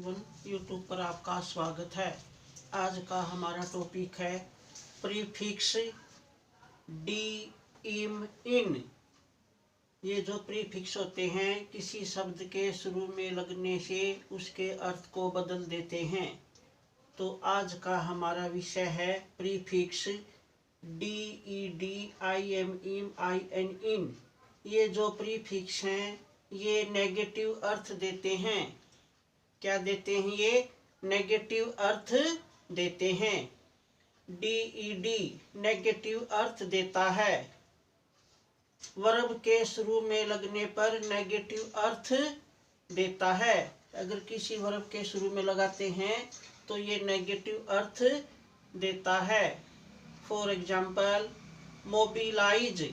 Everyone, YouTube पर आपका स्वागत है। आज का हमारा टॉपिक है प्रीफिक्स डी, इम, इन। ये जो प्रीफिक्स होते हैं किसी शब्द के शुरू में लगने से उसके अर्थ को बदल देते हैं। तो आज का हमारा विषय है प्रीफिक्स डी, ई, डी, आई, एम, इम, आई, एन, इन। ये जो प्रीफिक्स हैं ये नेगेटिव अर्थ देते हैं। क्या देते हैं? ये नेगेटिव अर्थ देते हैं। डी, ई, डी नेगेटिव अर्थ देता है। वर्ब के शुरू में लगने पर नेगेटिव अर्थ देता है। अगर किसी वर्ब के शुरू में लगाते हैं तो ये नेगेटिव अर्थ देता है। For example, mobilise.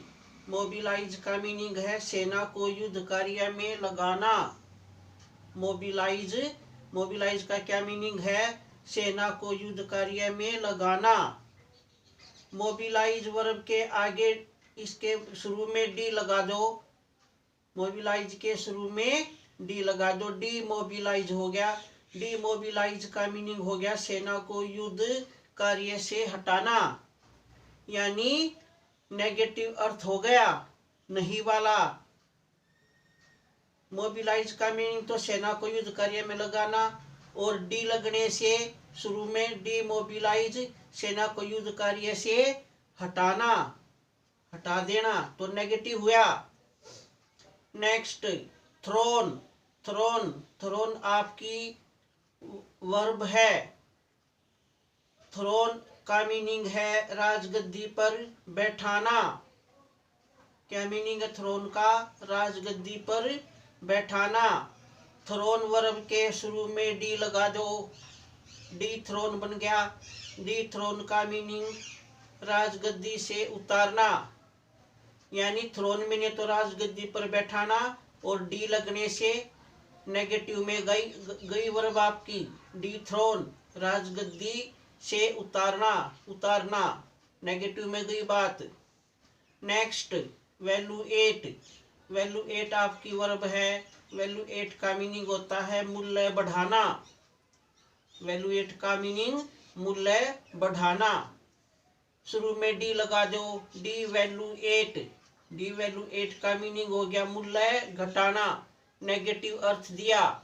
मोबिलाइज का मीनिंग है सेना को युद्ध कार्य में लगाना। मोबिलाइज का क्या मीनिंग है? सेना को युद्ध कार्य में लगाना। मोबिलाइज वर्ब के आगे इसके शुरू में डी लगा दो। मोबिलाइज के शुरू में डी लगा दो, डी मोबिलाइज हो गया। डी मोबिलाइज का मीनिंग हो गया सेना को युद्ध कार्य से हटाना, यानी नेगेटिव अर्थ हो गया, नहीं वाला। मोबिलाइज का मीनिंग तो सेना को युद्ध कार्य में लगाना, और डी लगने से शुरू में डी मोबिलाइज सेना को युद्ध कार्य से हटाना, हटा देना, तो नेगेटिव हुआ। Next, throne. थ्रोन आपकी वर्ब है। थ्रोन का मीनिंग है राजगद्दी पर बैठाना। क्या मीनिंग है थ्रोन का? राजगद्दी पर बैठाना। थ्रोन वर्ब के शुरू में डी लगा दो, डी थ्रोन बन गया। डी थ्रोन का मीनिंग राजगद्दी से उतारना, यानी थ्रोन में ने तो राजगद्दी पर बैठाना, और डी लगने से नेगेटिव में गई वर्ब आपकी डी थ्रोन, राजगद्दी से उतारना, नेगेटिव में गई बात। Next, valuate. वैल्यूएट आपकी वर्ब है। वैल्यूएट का मीनिंग होता है मूल्य बढ़ाना। वैल्यूएट का मीनिंग मूल्य बढ़ाना। शुरू में डी लगा दो, डी वैल्यूएट। डी वैल्यूएट का मीनिंग हो गया मूल्य घटाना, नेगेटिव अर्थ दिया,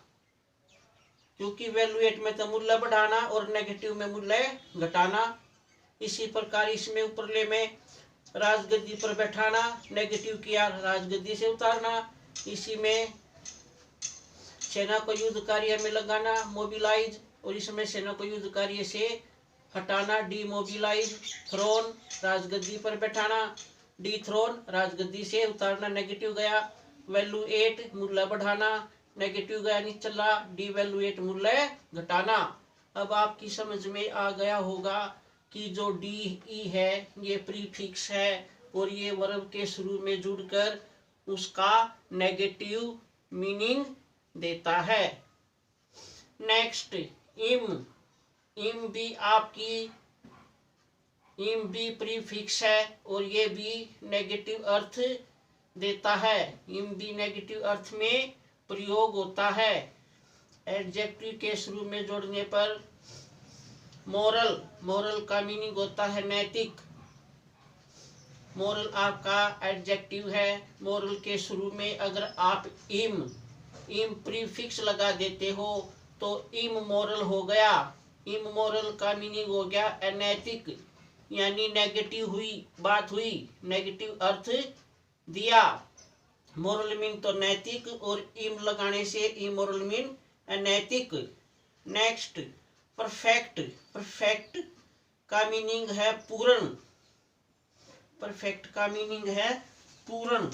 क्योंकि वैल्यूएट में तो मूल्य बढ़ाना और नेगेटिव में मूल्य घटाना। इसी प्रकार इसमें ऊपरले में राजगद्दी पर बैठाना, नेगेटिव किया, राजगद्दी से उतारना। इसी में सेना को युद्ध कार्य में लगाना, मोबिलाइज, और इसमें सेना को युद्ध कार्य से हटाना, डी मोबिलाइज। थ्रोन राजगद्दी पर बैठाना, डी थ्रोन राजगद्दी से उतारना, नेगेटिव गया। वैल्यूएट मूल्य बढ़ाना, नेगेटिव गया, नहीं चला, डी वैल्यूएट मूल्य घटाना। अब आपकी समझ में आ गया होगा कि जो डी, ई है ये प्रीफिक्स है, और ये वर्ब के शुरू में जुड़कर उसका नेगेटिव मीनिंग देता है। नेक्स्ट, इम। इम भी प्रीफिक्स है, और ये भी नेगेटिव अर्थ देता है। इम भी नेगेटिव अर्थ में प्रयोग होता है। एडजेक्टिव के शुरू में जोड़ने पर मोरल का मीनिंग होता है नैतिक। मोरल आपका एडजेक्टिव है। मोरल के शुरू में अगर आप इम प्रीफिक्स लगा देते हो तो इम मोरल हो गया। इम मोरल का मीनिंग हो गया अनैतिक, यानी नेगेटिव बात हुई, नेगेटिव अर्थ दिया। मोरल मीन तो नैतिक, और इम लगाने से इमोरल मीन अनैतिक। नेक्स्ट, परफेक्ट का मीनिंग है पूर्ण। परफेक्ट का मीनिंग है पूर्ण।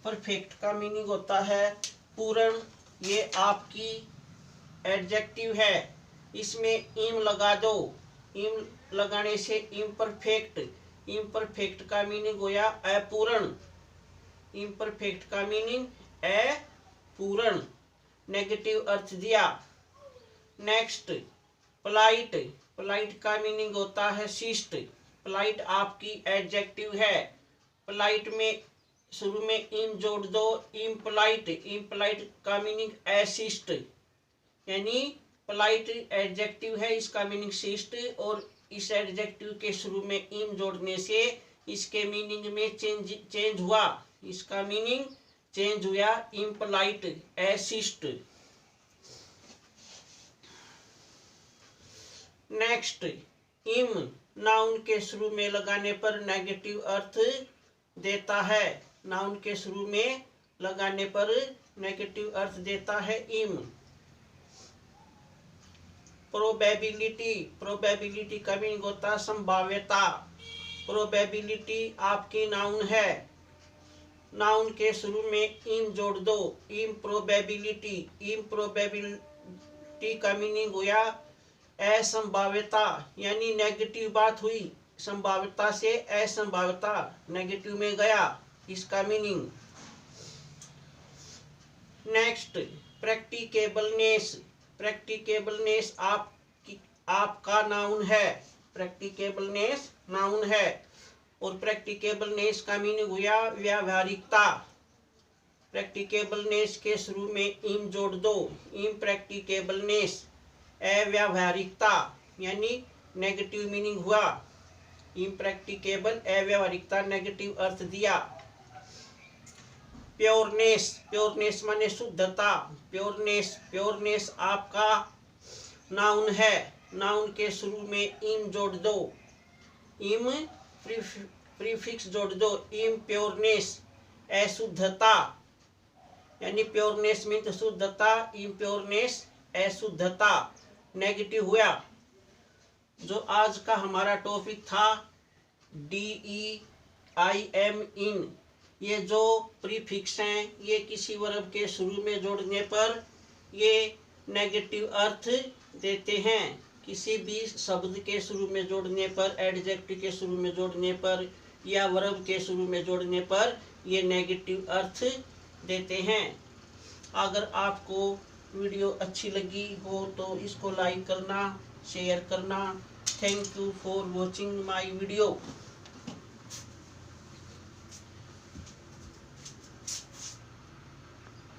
परफेक्ट का मीनिंग होता है पूर्ण। ये आपकी एडजेक्टिव है। इसमें इम लगा दो, इम लगाने से इम्परफेक्ट का मीनिंग होया अपूर्ण। इम्परफेक्ट का मीनिंग पूर्ण, नेगेटिव अर्थ दिया। नेक्स्ट पोलाइट, पोलाइट का मीनिंग होता है शिष्ट। पोलाइट आपकी एडजेक्टिव है। पोलाइट में शुरू में इम जोड़ दो, इम्पोलाइट, इम्पोलाइट का मीनिंग अशिष्ट, यानी पोलाइट एडजेक्टिव है, इसका मीनिंग शिष्ट, और इस एडजेक्टिव के शुरू में इम जोड़ने से इसके मीनिंग में चेंज हुआ, इसका मीनिंग चेंज हुआ, इम्पोलाइट अशिष्ट। नेक्स्ट इम नाउन के शुरू में लगाने पर नेगेटिव अर्थ देता है। नाउन के शुरू में लगाने पर नेगेटिव अर्थ देता है इम। प्रोबेबिलिटी, प्रोबेबिलिटी का मीनिंग होता है संभाव्यता। प्रोबेबिलिटी आपकी नाउन है। नाउन के शुरू में इम जोड़ दो, इम्प्रोबेबिलिटी। इम्प्रोबेबिलिटी का मीनिंग हुआ असंभाव्यता, यानी नेगेटिव बात हुई, संभाव्यता से असंभाव्यता नेगेटिव में गया, इसका मीनिंग। नेक्स्ट प्रैक्टिकेबलनेस, प्रैक्टिकेबलनेस आपका नाउन है। प्रैक्टिकेबलनेस नाउन है, और प्रैक्टिकेबलनेस का मीनिंग हुआ व्यावहारिकता। प्रैक्टिकेबलनेस के शुरू में इम जोड़ दो, इम्प्रैक्टिकेबलनेस अव्यावहारिकता, यानी नेगेटिव मीनिंग हुआ। इम्प्रैक्टिकेबल अव्यावहारिकता नेगेटिव अर्थ दिया। प्योरनेस, प्योरनेस माने शुद्धता। प्योरनेस, प्योरनेस आपका नाउन है। नाउन के शुरू में इम जोड़ दो, इम प्रीफिक्स जोड़ दो, इम्प्योरनेस अशुद्धता, यानी प्योरनेस मीन्स शुद्धता, इम्प्योरनेस अशुद्धता नेगेटिव हुआ। जो आज का हमारा टॉपिक था DEIM इन, ये जो प्रीफिक्स हैं ये किसी वर्ब के शुरू में जोड़ने पर ये नेगेटिव अर्थ देते हैं। किसी भी शब्द के शुरू में जोड़ने पर, एडजेक्टिव के शुरू में जोड़ने पर या वर्ब के शुरू में जोड़ने पर ये नेगेटिव अर्थ देते हैं। अगर आपको वीडियो अच्छी लगी हो तो इसको लाइक करना, शेयर करना। Thank you for watching my video.